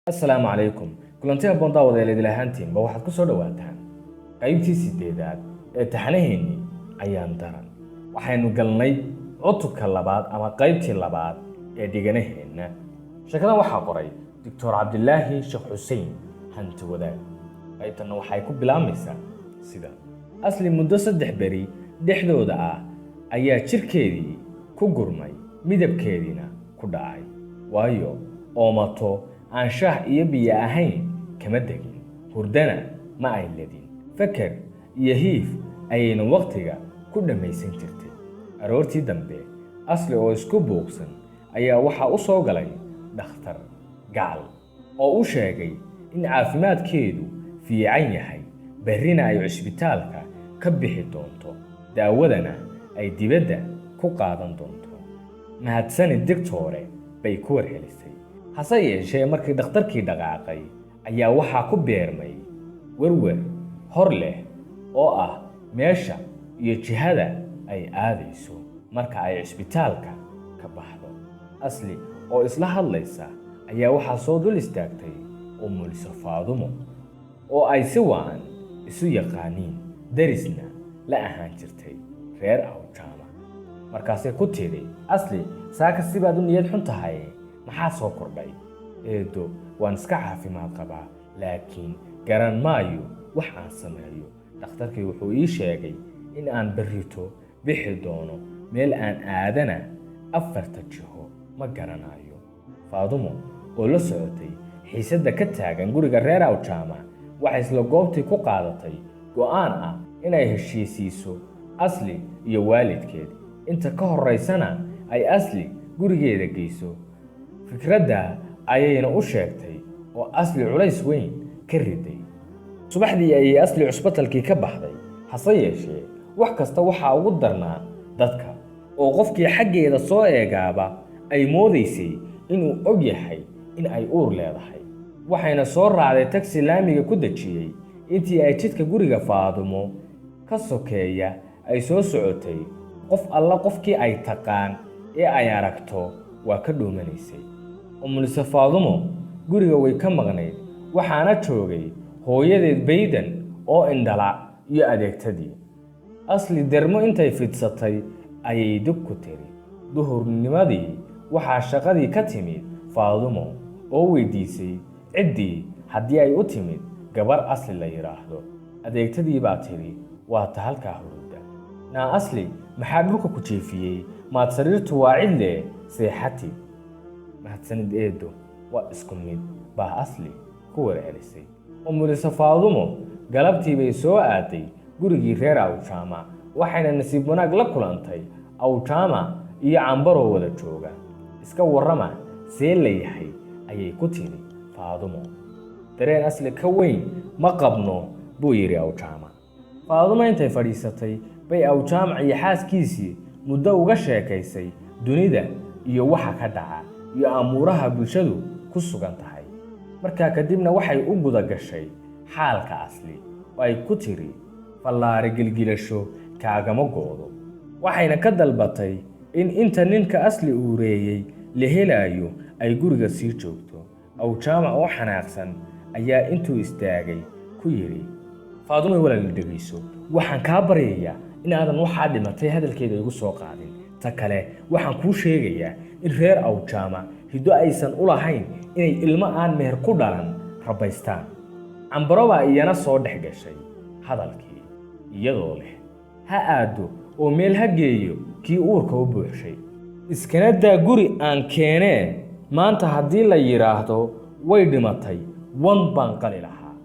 Assalaamu calaykum. Kulanti habboon daawadeed ilahantiinba waxaad ku soo dhawaataan qaybtii 8aad ee taxanaheennii ayaan daran. Waxaynu galnay cutubka labaad ama qaybtii labaad ee dhiganaheenna. Shakadan waxaa qoray Dr. Cabdilaahi Sheekh Xuseen Hanti Wadaad. Qaybtana waxay ku bilaabmaysaa sida asli muddo 3 beri dhexdooda ah ayaa jirkeedii ku gurmay, midabkeediina ku dhacay. Waayo oomato aan shaah iyo biyo ahayn kama degin, hurdana ma ay ledin. Fakar iyo hiif ayayna waqtiga ku dhammaysan jirtay. Aroortii dambe asli oo isku buuqsan ayaa waxaa u soo galay dhakhtar gacal oo u sheegay in caafimaadkeedu fiican yahay, berrina ay cisbitaalka ka bixi doonto, daawadana ay dibadda ku qaadan doonto. Mahadsanid digtoore bay ku warhelisay. hase yeeshee markii dhakhtarkii dhaqaaqay ayaa waxaa ku beermay werwer hor leh oo ah meesha iyo jihada ay aadayso marka ay cisbitaalka ka baxdo. Asli oo isla hadlaysa ayaa waxaa soo dul istaagtay Umuliso Faadumo oo ay si wacan isu yaqaaniin, darisna la ahaan jirtay reer Awjaama. Markaasay ku tiri, Asli saaka sibaad u niyad xun tahay, maxaa soo kordhay? Eedo waan iska caafimaad qabaa, laakiin garan maayo wax aan sameeyo. Dhakhtarkii wuxuu ii sheegay in aan berrito bixi doono meel aan aadana 4 jiho, ma garanayo. Faadumo oo la socotay xiisadda ka taagan guriga reer Awjaama waxay isla goobtii ku qaadatay go'aan ah inay heshiisiiso Asli iyo waalidkeed, inta ka horeysana ay Asli gurigeeda geyso. Fikradda ayayna u sheegtay oo Asli culays weyn ka riday. Subaxdii ayay Asli cusbatalkii ka baxday, hase yeeshee wax kasta waxaa ugu darnaa dadka oo qofkii xaggeeda soo eegaaba ay moodaysay inuu og yahay in ay uur leedahay. Waxayna soo raacday taxi laamiga ku dajiyay. Intii ay jidka guriga Faadumo ka sokeeya ay soo socotay, qof alla qofkii ay taqaan ee ay aragto waa ka dhuumanaysay. Umuliso Faadumo guriga way ka maqnayd, waxaana joogay hooyadeed Baydan oo indhala iyo adeegtadii. Asli dermo intay fidsatay ayay dib ku tiri. Duhurnimadii waxaa shaqadii ka timid Faadumo oo weydiisay ciddii haddii ay u timid gabar Asli la yiraahdo. Adeegtadii baa tiri, waa ta halkaa hurda. Naa Asli maxaa dhulka ku jiifiyey? Maad sariirtu waa cidle seexatid? Mahadsanid eedo, waa isku mid baa Asli ku warcelisay. Umuliso Faadumo galabtii bay soo aaday gurigii reer Awjaama, waxayna nasiib wanaag la kulantay Awjaama iyo Cambaro wada jooga. Iska warrama see leeyahay ayay ku tiri Faadumo. Dareen Asli ka weyn ma qabno buu yiri Awjaama. Faadumo intay fadhiisatay bay Awjaama iyo xaaskiisii muddo uga sheekaysay dunida iyo waxa ka dhaca iyo amuuraha bulshadu ku sugan tahay. Markaa kadibna waxay u guda gashay xaalka Asli oo ay ku tiri, fallaari gilgilasho kaagama goodo. Waxayna ka dalbatay in inta ninka Asli uu reeyay la helayo ay guriga sii joogto. Awjaama oo xanaaqsan ayaa intuu istaagay ku yiri, Faadumo walaal dhageyso, waxaan kaa baryayaa in aadan waxaa dhimatay hadalkeeda igu soo qaadin. Ta kale waxaan kuu sheegayaa in reer Awjaama hiddo aysan u lahayn inay ilmo aan meher ku dhalan rabaystaan. Cambaro baa iyana soo dhex gashay hadalkii, iyadoo leh, ha aado oo meel ha geeyo kii uurka u buuxshay. Iskana daa guri aan keenee, maanta haddii la yiraahdo way dhimatay, wan baan qali lahaa.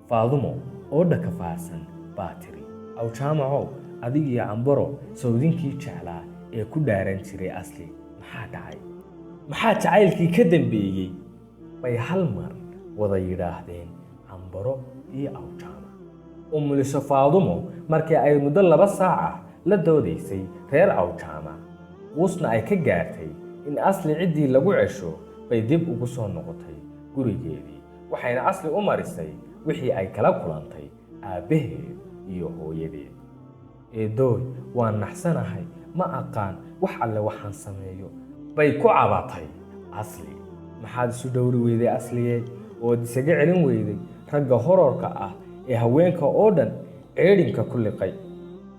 Faadumo oo dhakafaarsan baa tiri, Awjaamacow adig iyo Cambaro sawdinkii jeclaa ee ku dhaaran jiray Asli maxaa dhacay? Maxaa jacaylkii ka dambeeyey? Bay hal mar wada yidhaahdeen Cambaro iyo Awjaama. Umuliso Faadumo markii ay muddo 2 saac la doodaysay reer Awjaama, wuusna ay ka gaartay in Asli ciddii lagu cesho, bay dib ugu soo noqotay gurigeedii. Waxayna Asli u marisay wixii ay kala kulantay aabbaheed iyo hooyadeed. Eedooy waan naxsanahay, ma aqaan wax alle waxaan sameeyo bay ku cabatay Asli. Maxaad isu dhowri weyday Asliye ood isaga celin weyday ragga hororka ah ee haweenka oo dhan ceedhinka ku liqay.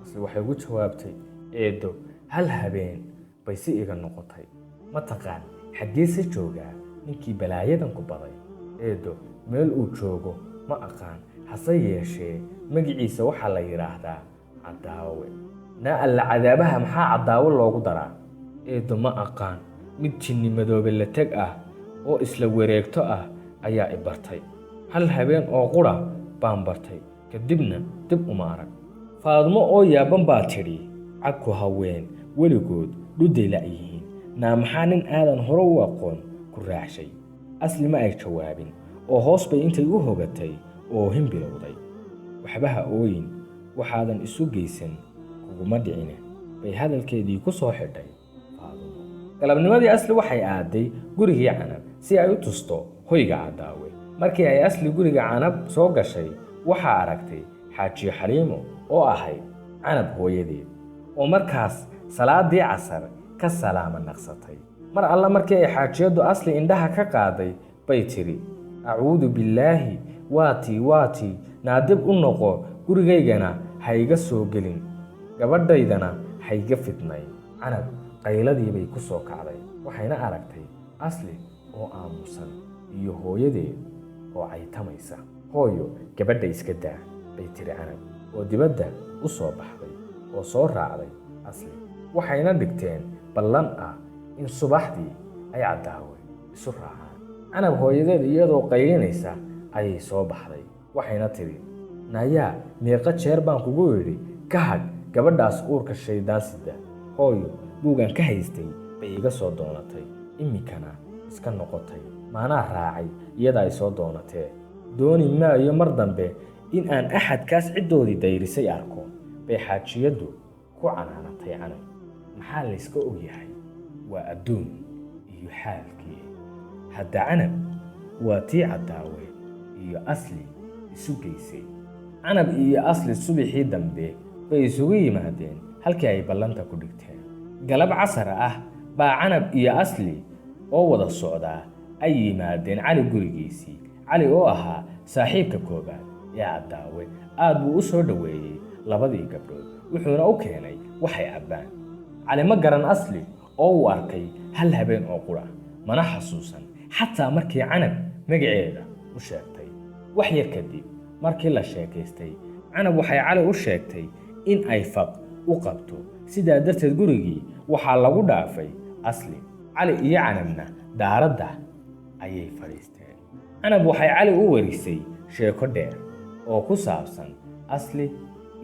Asli waxay ugu jawaabtay, eedo hal habeen bay si iga noqotay. Ma taqaan xaggeese joogaa ninkii balaayadan ku baday? Eedo meel uu joogo ma aqaan, hase yeeshee magaciisa waxaa la yidhaahdaa Cadaawe. Naa alla cadaabaha maxaa Cadaawe loogu daraa? Eedo ma aqaan, mid jinni madoobe la teg ah oo isla wareegto ah ayaa i bartay. Hal habeen oo qura baan bartay, kadibna dib uma arag. Faadmo oo yaaban baa tidhi, cagku haween weligood dhudday la'yihiin. Naa maxaa nin aadan hore u aqoon ku raacshay? Asli ma ay jawaabin, oo hoos bay intay u hogatay oo himbilowday. Waxba ha ooyin, waxaadan isu geysan kuguma dhicine, bay hadalkeedii ku soo xidhay Faadmo. Galabnimadii Asli waxay aaday gurigii Canab si ay u tusto hoyga Cadaawe. Markii ay Asli guriga Canab soo gashay, waxaa aragtay Xaajiyo Xaliimo oo ahayd Canab hooyadeed, oo markaas salaadii casar ka salaama naqsatay. Mar alla markii ay xaajiyadu Asli indhaha ka qaaday bay tiri, acuudu billaahi, waati naadib u noqo, gurigaygana ha iga soo gelin, gabadhaydana ha iga fidnay. Canab qayladii bay ku soo kacday, waxayna aragtay Asli oo aamusan iyo hooyadeed oo caytamaysa. Hooyo, gabadha iska daa, bay tiri Canab, oo dibadda u soo baxday oo soo raacday Asli. Waxayna dhigteen ballan ah in subaxdii ay Cadaawe isu raacaan. Canab hooyadeed iyadoo qaylinaysa ayay soo baxday, waxayna tiri, naayaa meeqa jeer baan kugu yidhi ka hadh gabadhaas uurka shaydaansida. Hooyo, buugan ka haystay bay iga soo doonatay, iminkana iska noqotay. Maanaa raacay iyada ay soo doonatee. Dooni maayo mar dambe in aan axadkaas ciddoodii dayrisay arko, bay xaajiyadu ku canaanatay Canab. Maxaa layska og yahay? Waa adduun iyo xaalkii. Hadda Canab waa tii Cadaawe iyo Asli isu geysay. Canab iyo Asli subaxii dambe bay isugu yimaadeen halkii ay ballanta ku dhigteen. Galab casar ah baa Canab iyo Asli oo wada socdaa ay yimaadeen Cali gurigiisii. Cali oo ahaa saaxiibka koobaad ee Cadaawe aad buu u soo dhaweeyey labadii gabdhood, wuxuuna u keenay waxay cabbaan. Cali ma garan Asli oo uu arkay hal habeen oo qura, mana xasuusan xataa markii Canab magaceeda u sheegtay. Wax yar kadib markii la sheekaystay, Canab waxay Cali u sheegtay in ay faq u qabto, sidaa darteed gurigii waxaa lagu dhaafay Asli. Cali iyo Canabna daaradda ayay fadhiisteen. Canab waxay Cali u warisay sheeko dheer oo ku saabsan Asli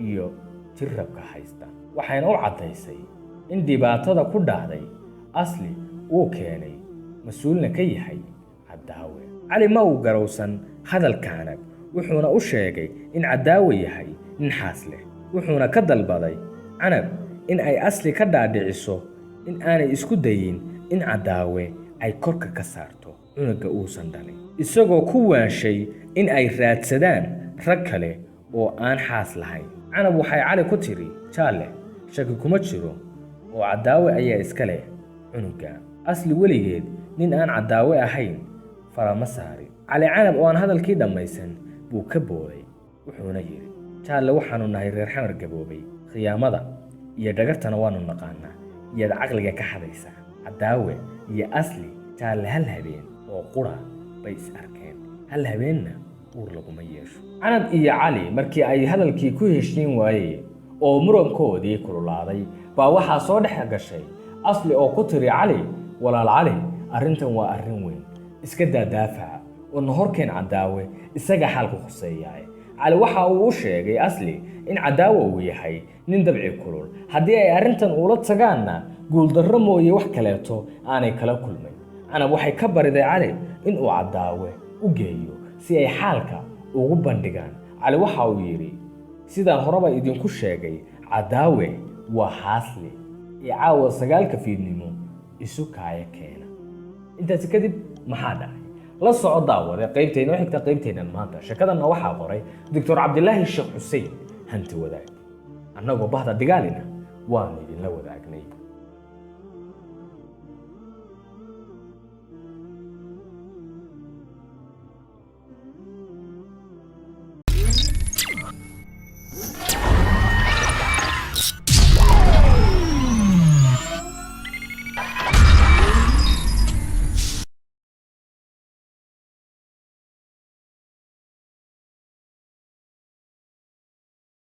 iyo tirrabka haysta, waxayna u caddaysay in dhibaatada ku dhacday Asli uu keenay mas-uulna ka yahay Cadaawe. Cali ma uu garowsan hadalka Canab, wuxuuna u sheegay in Cadaawe yahay nin xaas leh, wuxuuna ka dalbaday Canab in ay Asli ka dhaadhiciso in aanay isku dayin in Cadaawe ay korka ka saarto cunuga uusan dhalin, isagoo ku waanshay in ay raadsadaan rag kale oo aan xaas lahayn. Canab waxay Cali ku tiri, jaalle, shaki kuma jiro oo Cadaawe ayaa iska leh cunuga. Asli weligeed nin aan Cadaawe ahayn farama saarin. Cali Canab oo aan hadalkii dhammaysan buu ka booday, wuxuuna yidhi, jaalle, waxaanu nahay reer xamar gaboobay, khiyaamada iyo dhagartana waanu naqaanaa, iyaad caqliga ka hadaysaa. Cadaawe iyo Asli jaalle hal habeen oo qura bay is arkeen, hal habeenna uur laguma yeesho. Canab iyo Cali markii ay hadalkii ku heshiin waayeen oo murankoodii kululaaday, baa waxaa soo dhex gashay Asli oo ku tiri Cali, walaal Cali, arrintan waa arrin weyn, iska daa daafaca oo nahorkeen Cadaawe, isaga xaalku khuseeyaay. Cali waxa uu u sheegay Asli in Cadaawe uu yahay nin dabci kulul, haddii ay arrintan ula tagaanna guuldarro mooye wax kaleeto aanay kala kulmay. Canab waxay ka bariday Cali in uu Cadaawe u geeyo si ay xaalka ugu bandhigaan. Cali waxa uu yidhi, sidaan horeba idinku sheegay, Cadaawe waa xaasli, ee caawa 9 fiidnimo isu kaaya keena. Intaas kadib maxaa dhacay? La soco daawade qaybteena xigta qaybteena maanta. Shakadanna waxaa qoray Dr. Cabdilaahi Sheekh Xuseen Hanti Wadaag. Annagoo bahda digaalina waan idinla wadaagnay.